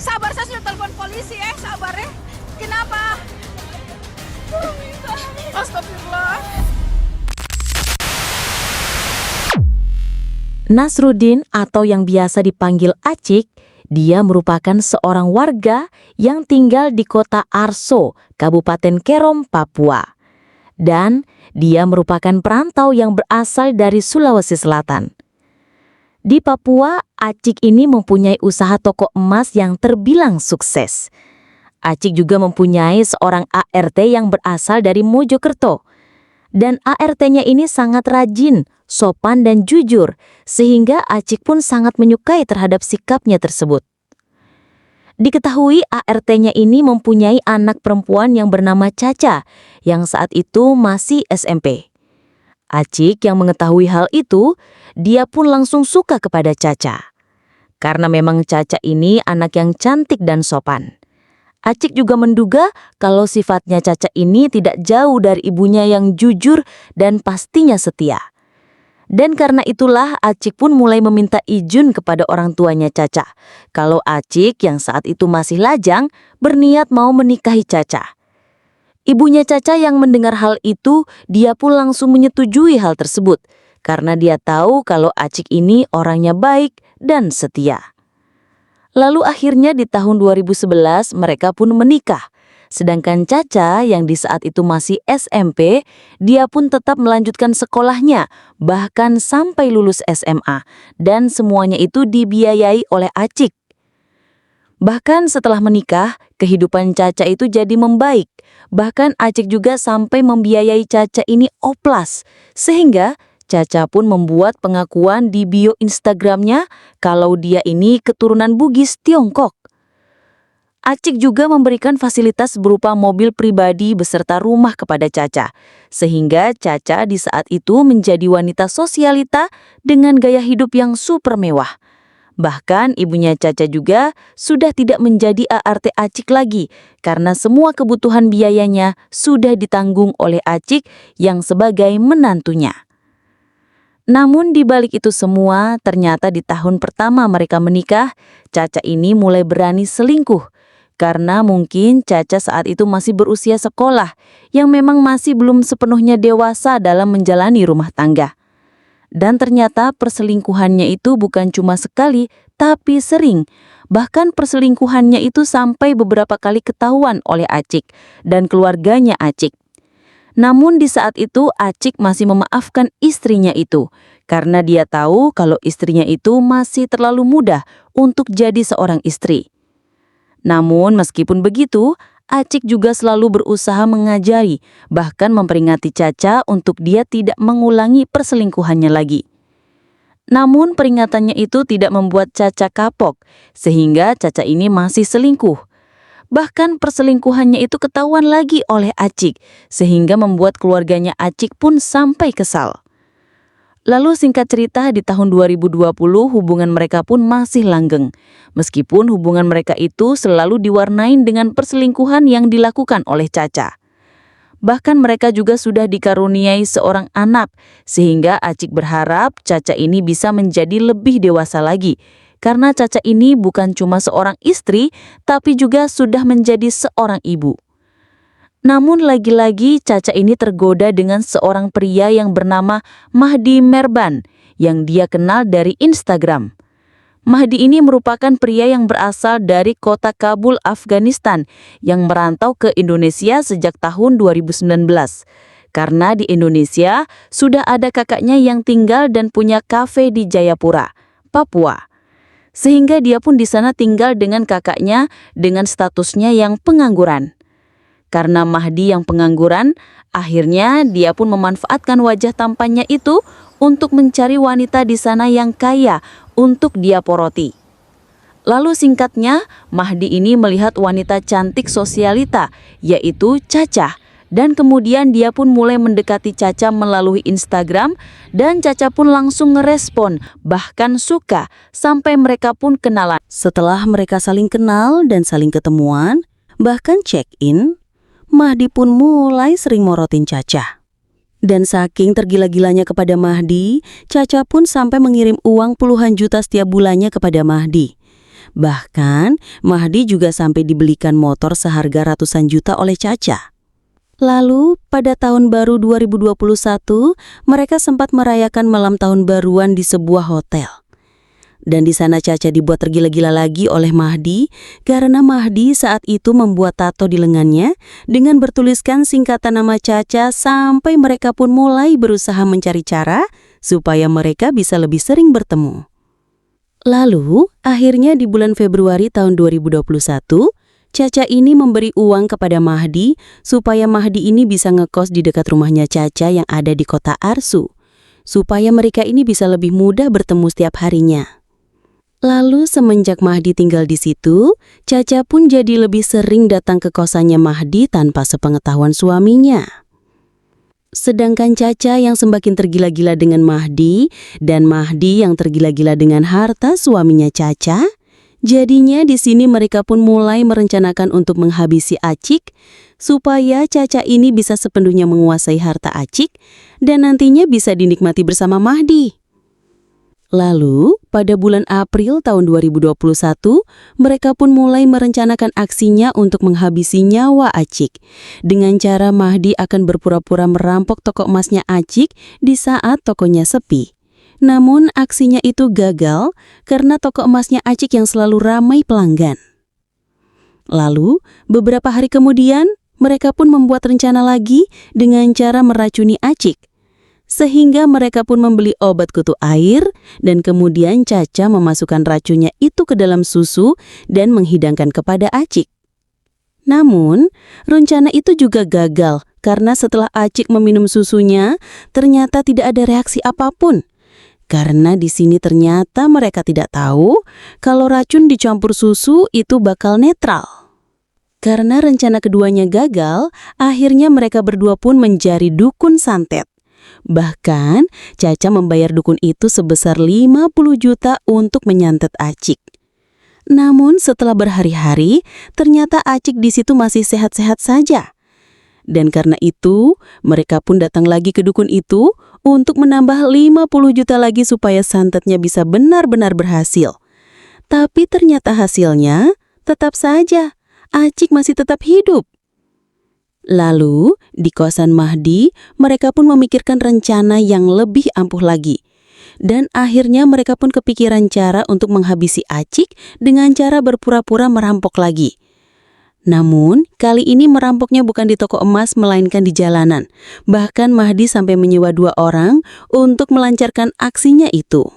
sabar, saya sudah telepon polisi sabar ya. Kenapa? Astagfirullah. Nasruddin atau yang biasa dipanggil Acik, dia merupakan seorang warga yang tinggal di kota Arso, Kabupaten Kerom, Papua. Dan dia merupakan perantau yang berasal dari Sulawesi Selatan. Di Papua, Acik ini mempunyai usaha toko emas yang terbilang sukses. Acik juga mempunyai seorang ART yang berasal dari Mojokerto. Dan ART-nya ini sangat rajin, sopan dan jujur, sehingga Acik pun sangat menyukai terhadap sikapnya tersebut. Diketahui ART-nya ini mempunyai anak perempuan yang bernama Caca, yang saat itu masih SMP. Acik yang mengetahui hal itu, dia pun langsung suka kepada Caca. Karena memang Caca ini anak yang cantik dan sopan. Acik juga menduga kalau sifatnya Caca ini tidak jauh dari ibunya yang jujur dan pastinya setia. Dan karena itulah Acik pun mulai meminta izin kepada orang tuanya Caca. Kalau Acik yang saat itu masih lajang berniat mau menikahi Caca. Ibunya Caca yang mendengar hal itu, dia pun langsung menyetujui hal tersebut. Karena dia tahu kalau Acik ini orangnya baik dan setia. Lalu akhirnya di tahun 2011 mereka pun menikah. Sedangkan Caca yang di saat itu masih SMP, dia pun tetap melanjutkan sekolahnya, bahkan sampai lulus SMA. Dan semuanya itu dibiayai oleh Acik. Bahkan setelah menikah, kehidupan Caca itu jadi membaik. Bahkan Acik juga sampai membiayai Caca ini oplas. Sehingga Caca pun membuat pengakuan di bio Instagramnya kalau dia ini keturunan Bugis Tiongkok. Acik juga memberikan fasilitas berupa mobil pribadi beserta rumah kepada Caca. Sehingga Caca di saat itu menjadi wanita sosialita dengan gaya hidup yang super mewah. Bahkan ibunya Caca juga sudah tidak menjadi ART Acik lagi karena semua kebutuhan biayanya sudah ditanggung oleh Acik yang sebagai menantunya. Namun di balik itu semua, ternyata di tahun pertama mereka menikah, Caca ini mulai berani selingkuh. Karena mungkin Caca saat itu masih berusia sekolah yang memang masih belum sepenuhnya dewasa dalam menjalani rumah tangga. Dan ternyata perselingkuhannya itu bukan cuma sekali, tapi sering. Bahkan perselingkuhannya itu sampai beberapa kali ketahuan oleh Acik dan keluarganya Acik. Namun di saat itu Acik masih memaafkan istrinya itu, karena dia tahu kalau istrinya itu masih terlalu muda untuk jadi seorang istri. Namun meskipun begitu, Acik juga selalu berusaha mengajari, bahkan memperingati Caca untuk dia tidak mengulangi perselingkuhannya lagi. Namun peringatannya itu tidak membuat Caca kapok, sehingga Caca ini masih selingkuh. Bahkan perselingkuhannya itu ketahuan lagi oleh Acik, sehingga membuat keluarganya Acik pun sampai kesal. Lalu singkat cerita di tahun 2020 hubungan mereka pun masih langgeng. Meskipun hubungan mereka itu selalu diwarnain dengan perselingkuhan yang dilakukan oleh Caca. Bahkan mereka juga sudah dikaruniai seorang anak, sehingga Acik berharap Caca ini bisa menjadi lebih dewasa lagi. Karena Caca ini bukan cuma seorang istri, tapi juga sudah menjadi seorang ibu. Namun lagi-lagi Caca ini tergoda dengan seorang pria yang bernama Mahdi Merban yang dia kenal dari Instagram. Mahdi ini merupakan pria yang berasal dari kota Kabul, Afghanistan yang merantau ke Indonesia sejak tahun 2019. Karena di Indonesia sudah ada kakaknya yang tinggal dan punya kafe di Jayapura, Papua. Sehingga dia pun di sana tinggal dengan kakaknya dengan statusnya yang pengangguran. Karena Mahdi yang pengangguran, akhirnya dia pun memanfaatkan wajah tampannya itu untuk mencari wanita di sana yang kaya untuk dia poroti. Lalu singkatnya, Mahdi ini melihat wanita cantik sosialita, yaitu Caca. Dan kemudian dia pun mulai mendekati Caca melalui Instagram dan Caca pun langsung ngerespon, bahkan suka, sampai mereka pun kenalan. Setelah mereka saling kenal dan saling ketemuan, bahkan check-in, Mahdi pun mulai sering morotin Caca. Dan saking tergila-gilanya kepada Mahdi, Caca pun sampai mengirim uang puluhan juta setiap bulannya kepada Mahdi. Bahkan, Mahdi juga sampai dibelikan motor seharga ratusan juta oleh Caca. Lalu, pada tahun baru 2021, mereka sempat merayakan malam tahun baruan di sebuah hotel. Dan di sana Caca dibuat tergila-gila lagi oleh Mahdi karena Mahdi saat itu membuat tato di lengannya dengan bertuliskan singkatan nama Caca sampai mereka pun mulai berusaha mencari cara supaya mereka bisa lebih sering bertemu. Lalu, akhirnya di bulan Februari tahun 2021, Caca ini memberi uang kepada Mahdi supaya Mahdi ini bisa ngekos di dekat rumahnya Caca yang ada di kota Arsu, supaya mereka ini bisa lebih mudah bertemu setiap harinya. Lalu semenjak Mahdi tinggal di situ, Caca pun jadi lebih sering datang ke kosannya Mahdi tanpa sepengetahuan suaminya. Sedangkan Caca yang semakin tergila-gila dengan Mahdi dan Mahdi yang tergila-gila dengan harta suaminya Caca, jadinya di sini mereka pun mulai merencanakan untuk menghabisi Acik supaya Caca ini bisa sepenuhnya menguasai harta Acik dan nantinya bisa dinikmati bersama Mahdi. Lalu, pada bulan April tahun 2021, mereka pun mulai merencanakan aksinya untuk menghabisi nyawa Acik. Dengan cara Mahdi akan berpura-pura merampok toko emasnya Acik di saat tokonya sepi. Namun, aksinya itu gagal karena toko emasnya Acik yang selalu ramai pelanggan. Lalu, beberapa hari kemudian, mereka pun membuat rencana lagi dengan cara meracuni Acik. Sehingga mereka pun membeli obat kutu air dan kemudian Caca memasukkan racunnya itu ke dalam susu dan menghidangkan kepada Acik. Namun, rencana itu juga gagal karena setelah Acik meminum susunya, ternyata tidak ada reaksi apapun. Karena di sini ternyata mereka tidak tahu kalau racun dicampur susu itu bakal netral. Karena rencana keduanya gagal, akhirnya mereka berdua pun menjadi dukun santet. Bahkan, Caca membayar dukun itu sebesar 50 juta untuk menyantet Acik. Namun setelah berhari-hari, ternyata Acik di situ masih sehat-sehat saja. Dan karena itu, mereka pun datang lagi ke dukun itu untuk menambah 50 juta lagi supaya santetnya bisa benar-benar berhasil. Tapi ternyata hasilnya tetap saja, Acik masih tetap hidup. Lalu, di kosan Mahdi, mereka pun memikirkan rencana yang lebih ampuh lagi. Dan akhirnya mereka pun kepikiran cara untuk menghabisi Acik dengan cara berpura-pura merampok lagi. Namun, kali ini merampoknya bukan di toko emas melainkan di jalanan. Bahkan Mahdi sampai menyewa 2 orang untuk melancarkan aksinya itu.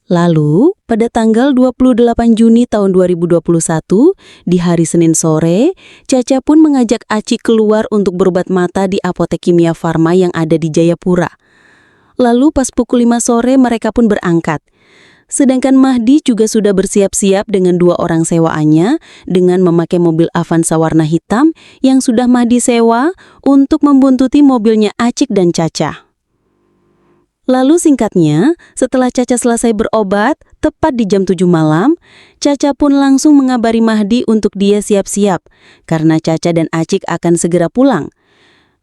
Lalu, pada tanggal 28 Juni tahun 2021, di hari Senin sore, Caca pun mengajak Acik keluar untuk berobat mata di apotek Kimia Farma yang ada di Jayapura. Lalu pas pukul 5 sore mereka pun berangkat. Sedangkan Mahdi juga sudah bersiap-siap dengan 2 orang sewaannya dengan memakai mobil Avanza warna hitam yang sudah Mahdi sewa untuk membuntuti mobilnya Acik dan Caca. Lalu singkatnya, setelah Caca selesai berobat, tepat di jam 7 malam, Caca pun langsung mengabari Mahdi untuk dia siap-siap, karena Caca dan Acik akan segera pulang.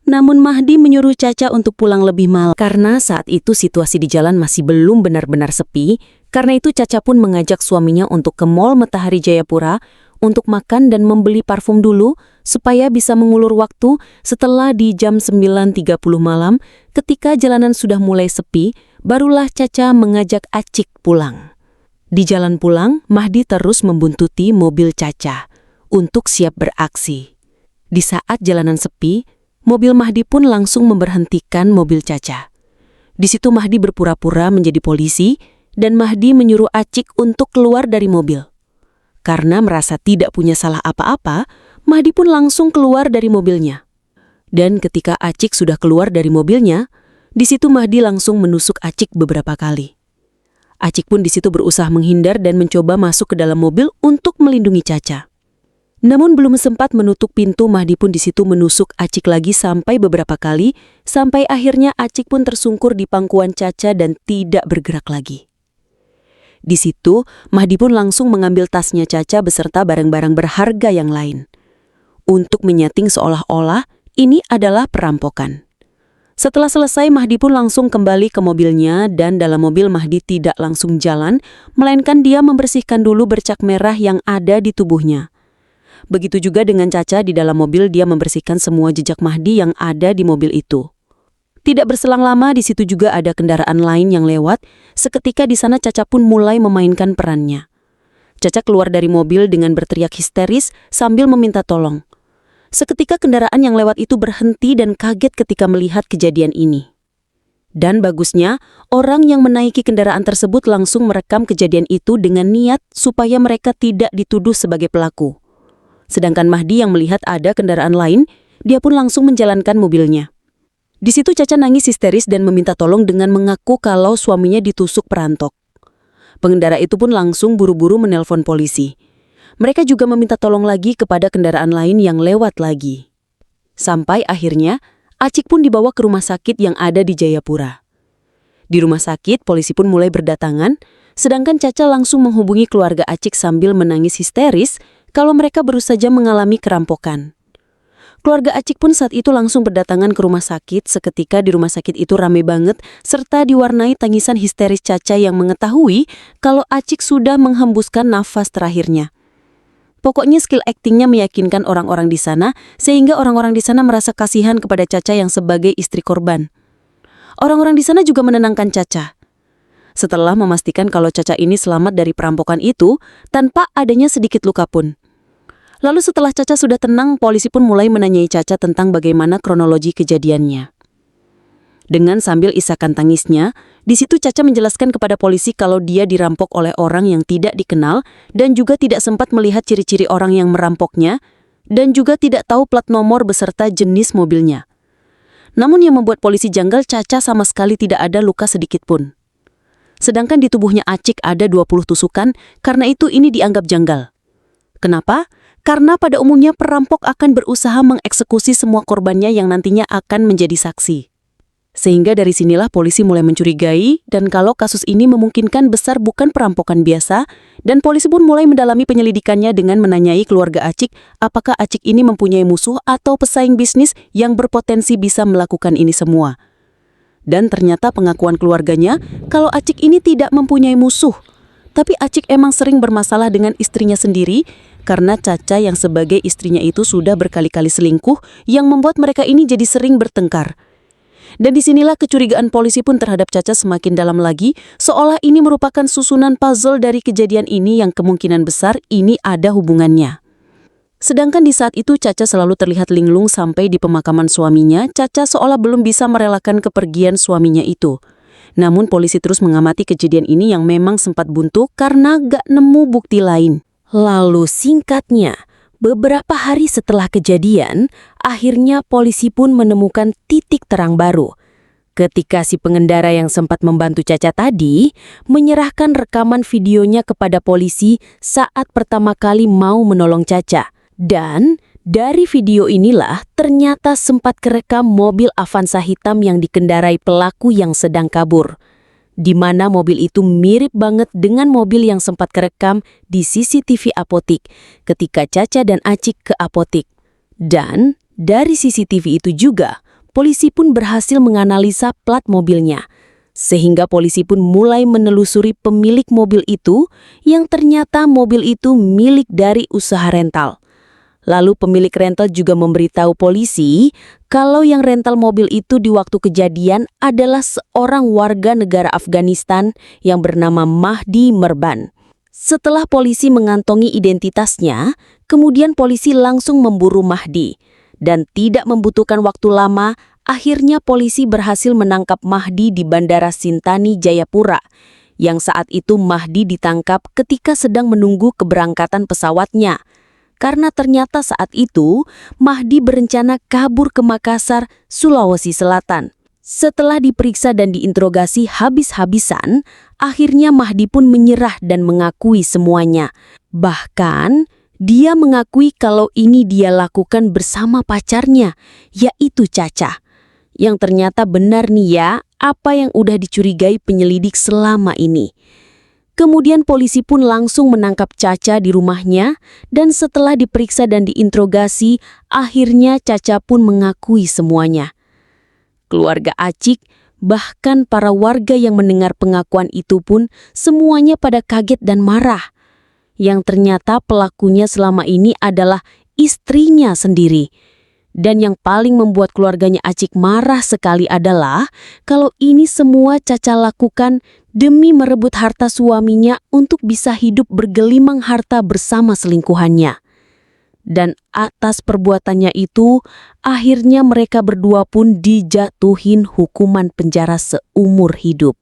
Namun Mahdi menyuruh Caca untuk pulang lebih malam, karena saat itu situasi di jalan masih belum benar-benar sepi. Karena itu Caca pun mengajak suaminya untuk ke Mall Matahari Jayapura untuk makan dan membeli parfum dulu supaya bisa mengulur waktu setelah di jam 9.30 malam ketika jalanan sudah mulai sepi, barulah Caca mengajak Acik pulang. Di jalan pulang, Mahdi terus membuntuti mobil Caca untuk siap beraksi. Di saat jalanan sepi, mobil Mahdi pun langsung memberhentikan mobil Caca. Di situ Mahdi berpura-pura menjadi polisi dan Mahdi menyuruh Acik untuk keluar dari mobil. Karena merasa tidak punya salah apa-apa, Mahdi pun langsung keluar dari mobilnya. Dan ketika Acik sudah keluar dari mobilnya, di situ Mahdi langsung menusuk Acik beberapa kali. Acik pun di situ berusaha menghindar dan mencoba masuk ke dalam mobil untuk melindungi Caca. Namun belum sempat menutup pintu, Mahdi pun di situ menusuk Acik lagi sampai beberapa kali, sampai akhirnya Acik pun tersungkur di pangkuan Caca dan tidak bergerak lagi. Di situ, Mahdi pun langsung mengambil tasnya Caca beserta barang-barang berharga yang lain. Untuk menyeting seolah-olah ini adalah perampokan. Setelah selesai, Mahdi pun langsung kembali ke mobilnya dan dalam mobil Mahdi tidak langsung jalan, melainkan dia membersihkan dulu bercak merah yang ada di tubuhnya. Begitu juga dengan Caca, di dalam mobil dia membersihkan semua jejak Mahdi yang ada di mobil itu. Tidak berselang lama, di situ juga ada kendaraan lain yang lewat. Seketika di sana Caca pun mulai memainkan perannya. Caca keluar dari mobil dengan berteriak histeris sambil meminta tolong. Seketika kendaraan yang lewat itu berhenti dan kaget ketika melihat kejadian ini. Dan bagusnya, orang yang menaiki kendaraan tersebut langsung merekam kejadian itu dengan niat supaya mereka tidak dituduh sebagai pelaku. Sedangkan Mahdi yang melihat ada kendaraan lain, dia pun langsung menjalankan mobilnya. Di situ Caca nangis histeris dan meminta tolong dengan mengaku kalau suaminya ditusuk perampok. Pengendara itu pun langsung buru-buru menelpon polisi. Mereka juga meminta tolong lagi kepada kendaraan lain yang lewat lagi. Sampai akhirnya, Acik pun dibawa ke rumah sakit yang ada di Jayapura. Di rumah sakit, polisi pun mulai berdatangan, sedangkan Caca langsung menghubungi keluarga Acik sambil menangis histeris kalau mereka baru saja mengalami kerampokan. Keluarga Acik pun saat itu langsung berdatangan ke rumah sakit. Seketika di rumah sakit itu rame banget, serta diwarnai tangisan histeris Caca yang mengetahui kalau Acik sudah menghembuskan nafas terakhirnya. Pokoknya skill aktingnya meyakinkan orang-orang di sana, sehingga orang-orang di sana merasa kasihan kepada Caca yang sebagai istri korban. Orang-orang di sana juga menenangkan Caca. Setelah memastikan kalau Caca ini selamat dari perampokan itu, tanpa adanya sedikit luka pun. Lalu setelah Caca sudah tenang, polisi pun mulai menanyai Caca tentang bagaimana kronologi kejadiannya. Dengan sambil isakan tangisnya, di situ Caca menjelaskan kepada polisi kalau dia dirampok oleh orang yang tidak dikenal dan juga tidak sempat melihat ciri-ciri orang yang merampoknya dan juga tidak tahu plat nomor beserta jenis mobilnya. Namun yang membuat polisi janggal, Caca sama sekali tidak ada luka sedikit pun. Sedangkan di tubuhnya Acik ada 20 tusukan, karena itu ini dianggap janggal. Kenapa? Karena pada umumnya perampok akan berusaha mengeksekusi semua korbannya yang nantinya akan menjadi saksi. Sehingga dari sinilah polisi mulai mencurigai dan kalau kasus ini memungkinkan besar bukan perampokan biasa, dan polisi pun mulai mendalami penyelidikannya dengan menanyai keluarga Acik apakah Acik ini mempunyai musuh atau pesaing bisnis yang berpotensi bisa melakukan ini semua. Dan ternyata pengakuan keluarganya kalau Acik ini tidak mempunyai musuh, tapi Acik emang sering bermasalah dengan istrinya sendiri karena Caca yang sebagai istrinya itu sudah berkali-kali selingkuh yang membuat mereka ini jadi sering bertengkar. Dan disinilah kecurigaan polisi pun terhadap Caca semakin dalam lagi, seolah ini merupakan susunan puzzle dari kejadian ini yang kemungkinan besar ini ada hubungannya. Sedangkan di saat itu Caca selalu terlihat linglung sampai di pemakaman suaminya. Caca seolah belum bisa merelakan kepergian suaminya itu. Namun polisi terus mengamati kejadian ini yang memang sempat buntu karena gak nemu bukti lain. Lalu singkatnya, beberapa hari setelah kejadian, akhirnya polisi pun menemukan titik terang baru. Ketika si pengendara yang sempat membantu Caca tadi menyerahkan rekaman videonya kepada polisi saat pertama kali mau menolong Caca. Dan dari video inilah ternyata sempat kerekam mobil Avanza hitam yang dikendarai pelaku yang sedang kabur. Di mana mobil itu mirip banget dengan mobil yang sempat kerekam di CCTV apotik ketika Caca dan Acik ke apotik. Dan dari CCTV itu juga, polisi pun berhasil menganalisa plat mobilnya. Sehingga polisi pun mulai menelusuri pemilik mobil itu yang ternyata mobil itu milik dari usaha rental. Lalu pemilik rental juga memberitahu polisi kalau yang rental mobil itu di waktu kejadian adalah seorang warga negara Afghanistan yang bernama Mahdi Merban. Setelah polisi mengantongi identitasnya, kemudian polisi langsung memburu Mahdi. Dan tidak membutuhkan waktu lama, akhirnya polisi berhasil menangkap Mahdi di Bandara Sintani, Jayapura. Yang saat itu Mahdi ditangkap ketika sedang menunggu keberangkatan pesawatnya. Karena ternyata saat itu, Mahdi berencana kabur ke Makassar, Sulawesi Selatan. Setelah diperiksa dan diinterogasi habis-habisan, akhirnya Mahdi pun menyerah dan mengakui semuanya. Bahkan, dia mengakui kalau ini dia lakukan bersama pacarnya, yaitu Caca. Yang ternyata benar nih ya, apa yang udah dicurigai penyelidik selama ini. Kemudian polisi pun langsung menangkap Caca di rumahnya dan setelah diperiksa dan diinterogasi, akhirnya Caca pun mengakui semuanya. Keluarga Acik, bahkan para warga yang mendengar pengakuan itu pun semuanya pada kaget dan marah. Yang ternyata pelakunya selama ini adalah istrinya sendiri. Dan yang paling membuat keluarganya Acik marah sekali adalah kalau ini semua Caca lakukan demi merebut harta suaminya untuk bisa hidup bergelimang harta bersama selingkuhannya. Dan atas perbuatannya itu, akhirnya mereka berdua pun dijatuhin hukuman penjara seumur hidup.